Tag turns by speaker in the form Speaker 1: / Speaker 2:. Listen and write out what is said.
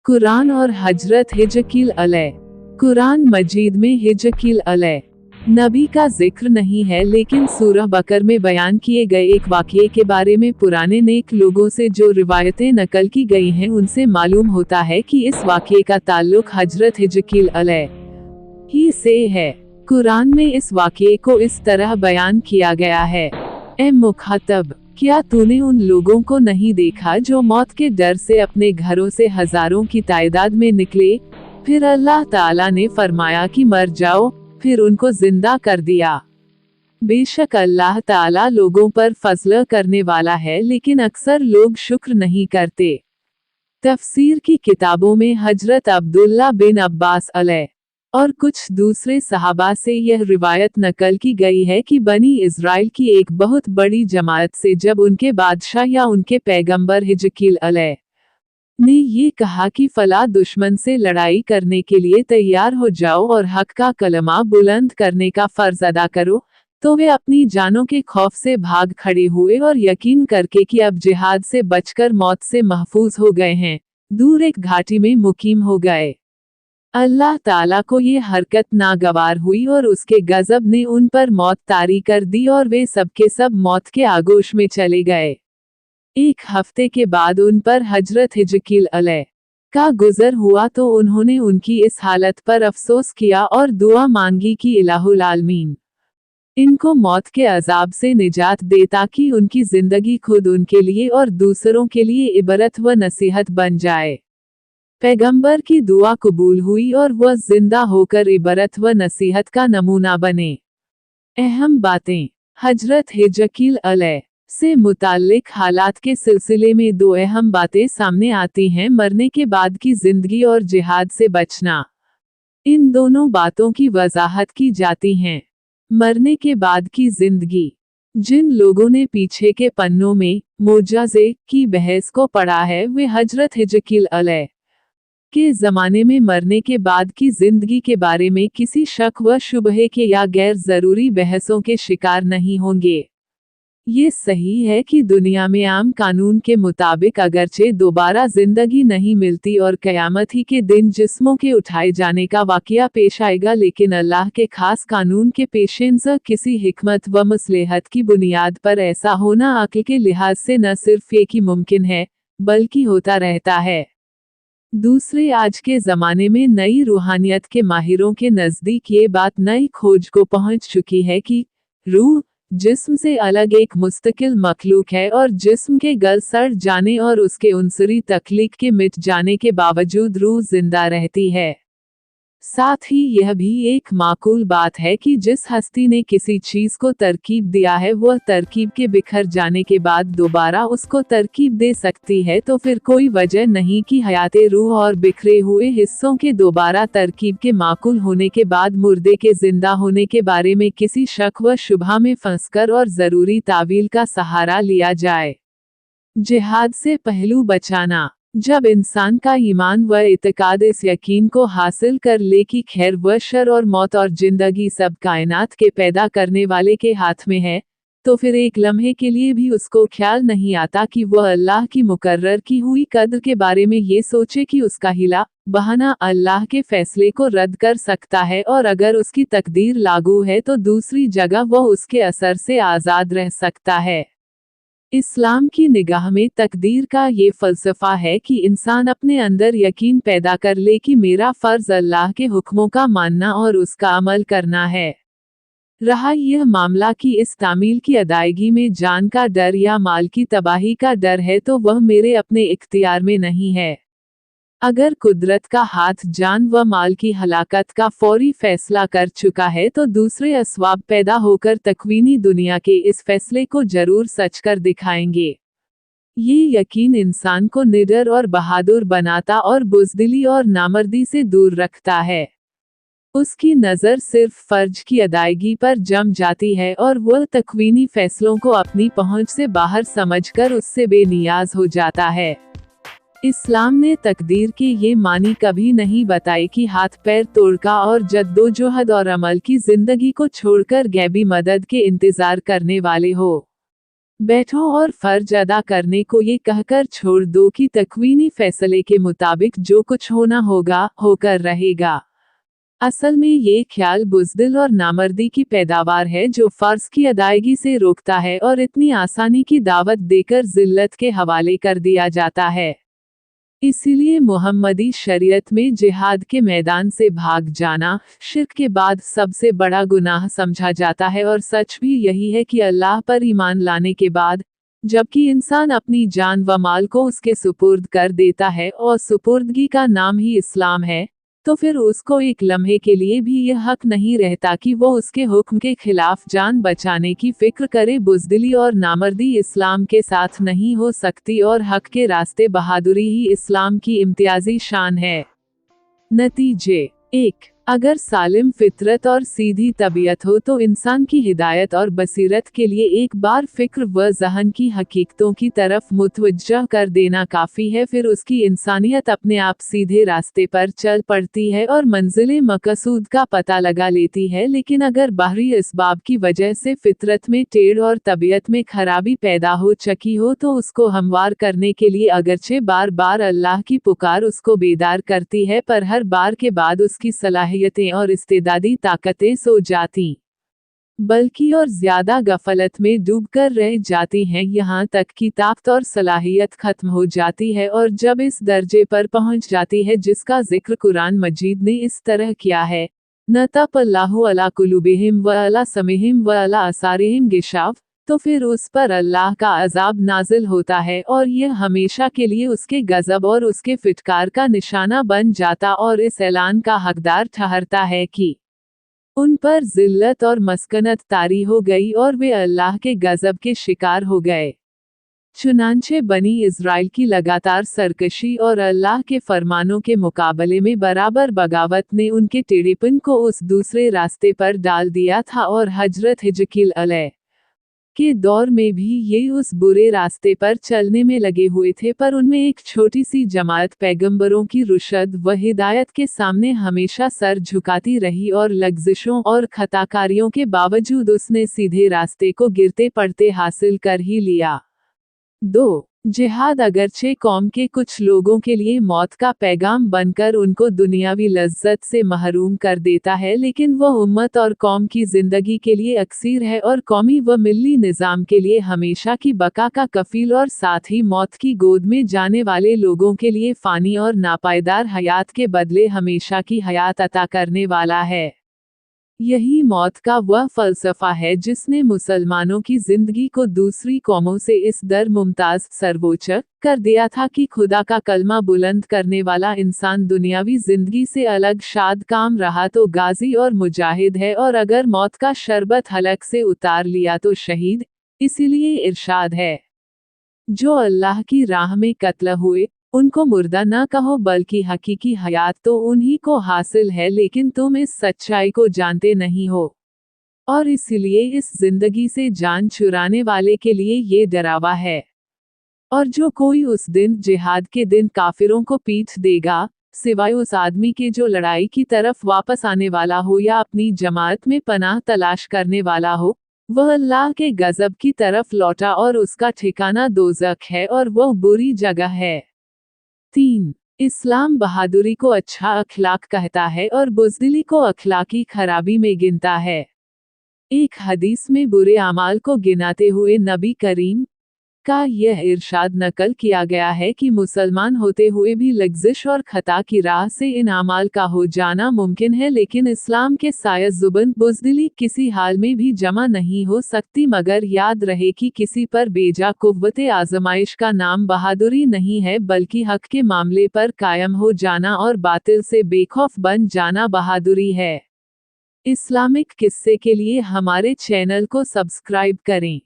Speaker 1: कुरान और हजरत हिजकील अलैह। कुरान मजीद में हिजकील अलैह नबी का जिक्र नहीं है, लेकिन सूरह बकर में बयान किए गए एक वाक़ये के बारे में पुराने नेक लोगों से जो रिवायतें नकल की गई हैं उनसे मालूम होता है कि इस वाक़ये का ताल्लुक हजरत हिजकील अलैह ही से है। कुरान में इस वाक़ये को इस तरह बयान किया गया है, ए मुख़ातब, क्या तूने उन लोगों को नहीं देखा जो मौत के डर से अपने घरों से हजारों की तादाद में निकले, फिर अल्लाह ताला ने फरमाया कि मर जाओ, फिर उनको जिंदा कर दिया। बेशक अल्लाह ताला लोगों पर फज़ल करने वाला है, लेकिन अक्सर लोग शुक्र नहीं करते। तफसीर की किताबों में हजरत अब्दुल्ला बिन अब्बास अलैह और कुछ दूसरे सहाबा से यह रिवायत नकल की गई है कि बनी इज़राइल की एक बहुत बड़ी जमात से जब उनके बादशाह या उनके पैगंबर हिजकील अलैह ने ये कहा कि फला दुश्मन से लड़ाई करने के लिए तैयार हो जाओ और हक का कलमा बुलंद करने का फर्ज अदा करो, तो वे अपनी जानों के खौफ से भाग खड़े हुए और यकीन करके कि अब जिहाद से बचकर मौत से महफूज हो गए हैं, दूर एक घाटी में मुकीम हो गए। अल्लाह ताला को ये हरकत नागवार हुई और उसके गजब ने उन पर मौत तारी कर दी और वे सबके सब मौत के आगोश में चले गए। एक हफ्ते के बाद उन पर हजरत हिजकील अलैह का गुजर हुआ तो उन्होंने उनकी इस हालत पर अफसोस किया और दुआ मांगी कि इलाहुल आलमीन इनको मौत के अजाब से निजात दे, ताकि उनकी जिंदगी खुद उनके लिए और दूसरों के लिए इबरत व नसीहत बन जाए। पैगंबर की दुआ कबूल हुई और वह जिंदा होकर इबरत व नसीहत का नमूना बने। अहम बातें। हजरत हिजकील अलैह से मुताल्लिक हालात के सिलसिले में दो अहम बातें सामने आती हैं, मरने के बाद की जिंदगी और जिहाद से बचना। इन दोनों बातों की वजाहत की जाती हैं। मरने के बाद की जिंदगी। जिन लोगों ने पीछे के पन्नों में मोजाजे की बहस को पढ़ा है, वे हजरत हिजकील अलैह के ज़माने में मरने के बाद की जिंदगी के बारे में किसी शक व शुबहे के या गैर ज़रूरी बहसों के शिकार नहीं होंगे। ये सही है कि दुनिया में आम कानून के मुताबिक अगरचे दोबारा जिंदगी नहीं मिलती और क़यामत ही के दिन जिस्मों के उठाए जाने का वाक़या पेश आएगा, लेकिन अल्लाह के खास कानून के पेशेंज़र किसी हिकमत व मसलहत की बुनियाद पर ऐसा होना अक्ल के लिहाज से न सिर्फ एक ही मुमकिन है, बल्कि होता रहता है। दूसरे, आज के ज़माने में नई रूहानियत के माहिरों के नज़दीक ये बात नई खोज को पहुंच चुकी है कि रूह जिस्म से अलग एक मुस्तकिल मखलूक है और जिस्म के गल सड़ जाने और उसके उनसरी तख्लीक के मिट जाने के बावजूद रूह जिंदा रहती है। साथ ही यह भी एक माकूल बात है कि जिस हस्ती ने किसी चीज़ को तरकीब दिया है वह तरकीब के बिखर जाने के बाद दोबारा उसको तरकीब दे सकती है, तो फिर कोई वजह नहीं कि हयाते रूह और बिखरे हुए हिस्सों के दोबारा तरकीब के माकूल होने के बाद मुर्दे के जिंदा होने के बारे में किसी शक व शुबहा में फंसकर और ज़रूरी तावील का सहारा लिया जाए। जिहाद से पहलू बचाना। जब इंसान का ईमान व इत्काद इस यकीन को हासिल कर ले कि खैर व शर और मौत और जिंदगी सब कायनात के पैदा करने वाले के हाथ में है, तो फिर एक लम्हे के लिए भी उसको ख्याल नहीं आता कि वह अल्लाह की मुकर्रर की हुई कद्र के बारे में ये सोचे कि उसका हिला बहाना अल्लाह के फैसले को रद्द कर सकता है, और अगर उसकी तकदीर लागू है तो दूसरी जगह वह उसके असर से आज़ाद रह सकता है। इस्लाम की निगाह में तकदीर का ये फ़लसफ़ा है कि इंसान अपने अंदर यकीन पैदा कर ले कि मेरा फ़र्ज़ अल्लाह के हुक्मों का मानना और उसका अमल करना है। रहा यह मामला कि इस तामील की अदायगी में जान का डर या माल की तबाही का डर है, तो वह मेरे अपने इख्तियार में नहीं है। अगर कुदरत का हाथ जान व माल की हलाकत का फौरी फैसला कर चुका है, तो दूसरे असबाब पैदा होकर तकवीनी दुनिया के इस फैसले को जरूर सच कर दिखाएंगे। ये यकीन इंसान को निडर और बहादुर बनाता और बुज़दिली और नामर्दी से दूर रखता है। उसकी नज़र सिर्फ फ़र्ज की अदायगी पर जम जाती है और वह तकवीनी फैसलों को अपनी पहुंच से बाहर समझकर उससे बेनियाज हो जाता है। इस्लाम ने तकदीर के ये मानी कभी नहीं बताए कि हाथ पैर तोड़का और जद्दोजहद और अमल की जिंदगी को छोड़कर गैबी मदद के इंतजार करने वाले हो। बैठो और फर्ज अदा करने को ये कहकर छोड़ दो कि तकवीनी फैसले के मुताबिक जो कुछ होना होगा होकर रहेगा। असल में ये ख्याल बुज़दिल और नामर्दी की पैदावार है जो फर्ज की अदायगी से रोकता है और इतनी आसानी की दावत देकर जिल्लत के हवाले कर दिया जाता है। इसीलिए मुहम्मदी शरीयत में जिहाद के मैदान से भाग जाना शिर्क के बाद सबसे बड़ा गुनाह समझा जाता है, और सच भी यही है कि अल्लाह पर ईमान लाने के बाद जबकि इंसान अपनी जान व माल को उसके सुपुर्द कर देता है और सुपुर्दगी का नाम ही इस्लाम है, तो फिर उसको एक लम्हे के लिए भी यह हक नहीं रहता कि वो उसके हुक्म के खिलाफ जान बचाने की फिक्र करे। बुज़दिली और नामर्दी इस्लाम के साथ नहीं हो सकती और हक के रास्ते बहादुरी ही इस्लाम की इम्तियाजी शान है। नतीजे 1. अगर सालिम फितरत और सीधी तबीयत हो तो इंसान की हिदायत और बसीरत के लिए एक बार फिक्र व ज़हन की हकीकतों की तरफ मुतवज्जह कर देना काफ़ी है, फिर उसकी इंसानियत अपने आप सीधे रास्ते पर चल पड़ती है और मंजिल मकसूद का पता लगा लेती है। लेकिन अगर बाहरी इसबाब की वजह से फितरत में टेढ़ और तबीयत में खराबी पैदा हो चुकी हो तो उसको हमवार करने के लिए अगरचे बार बार अल्लाह की पुकार उसको बेदार करती है, पर हर बार के बाद उसकी सलाहियतें और इस्तेदादी ताकतें सो जाती बल्कि और ज्यादा गफलत में डूबकर रह जाती हैं, यहाँ तक कि ताकत और सलाहियत खत्म हो जाती है और जब इस दर्जे पर पहुँच जाती है जिसका जिक्र कुरान मजीद ने इस तरह किया है, नतक़ल्लाहु अला कुलूबिहिम व अला समिहिम व अला असारिहिम गिशाव, तो फिर उस पर अल्लाह का अजाब नाजिल होता है और यह हमेशा के लिए उसके गज़ब और उसके फिटकार का निशाना बन जाता और इस ऐलान का हकदार ठहरता है कि उन पर जिल्लत और मस्कनत तारी हो गई और वे अल्लाह के गज़ब के शिकार हो गए। चुनांचे बनी इज़राइल की लगातार सरकशी और अल्लाह के फरमानों के मुकाबले में बराबर बगावत ने उनके टेढ़ेपन को उस दूसरे रास्ते पर डाल दिया था, और हजरत हिजकील अलैह के दौर में भी ये उस बुरे रास्ते पर चलने में लगे हुए थे, पर उनमें एक छोटी सी जमात पैगंबरों की रुशद व हिदायत के सामने हमेशा सर झुकाती रही और लग्ज़िशों और खताकारियों के बावजूद उसने सीधे रास्ते को गिरते पड़ते हासिल कर ही लिया। 2. जिहाद अगरचे कौम के कुछ लोगों के लिए मौत का पैगाम बनकर उनको दुनियावी लज्जत से महरूम कर देता है, लेकिन वह उम्मत और कौम की जिंदगी के लिए अक्सीर है और कौमी व मिल्ली निज़ाम के लिए हमेशा की बका का कफील और साथ ही मौत की गोद में जाने वाले लोगों के लिए फ़ानी और नापायदार हयात के बदले हमेशा की हयात अता करने वाला है। यही मौत का वह फ़लसफ़ा है जिसने मुसलमानों की ज़िंदगी को दूसरी कौमों से इस दर मुमताज़ सर्वोच्च कर दिया था कि खुदा का कलमा बुलंद करने वाला इंसान दुनियावी ज़िंदगी से अलग शाद काम रहा तो गाजी और मुजाहिद है, और अगर मौत का शरबत हलक से उतार लिया तो शहीद। इसीलिए इरशाद है, जो अल्लाह की राह में कत्ल हुए उनको मुर्दा न कहो बल्कि हकीकी हयात तो उन्हीं को हासिल है, लेकिन तुम इस सच्चाई को जानते नहीं हो और इसलिए इस जिंदगी से जान चुराने वाले के लिए ये डरावा है। और जो कोई उस दिन जिहाद के दिन काफिरों को पीठ देगा सिवाय उस आदमी के जो लड़ाई की तरफ वापस आने वाला हो या अपनी जमात में पनाह तलाश करने वाला हो, वह अल्लाह के गजब की तरफ लौटा और उसका ठिकाना दोज़ख है और वह बुरी जगह है। 3. इस्लाम बहादुरी को अच्छा अखलाक कहता है और बुज़दिली को अखलाकी खराबी में गिनता है। एक हदीस में बुरे अमाल को गिनाते हुए नबी करीम का यह इरशाद नकल किया गया है कि मुसलमान होते हुए भी लग्ज़िश और खता की राह से इन अमाल का हो जाना मुमकिन है, लेकिन इस्लाम के साया ज़ुबान बुज़दिली किसी हाल में भी जमा नहीं हो सकती, मगर याद रहे कि किसी पर बेजा कुव्वते आज़माइश का नाम बहादुरी नहीं है बल्कि हक के मामले पर कायम हो जाना और बातिल से बेखौफ बन जाना बहादुरी है। इस्लामिक किस्से के लिए हमारे चैनल को सब्सक्राइब करें।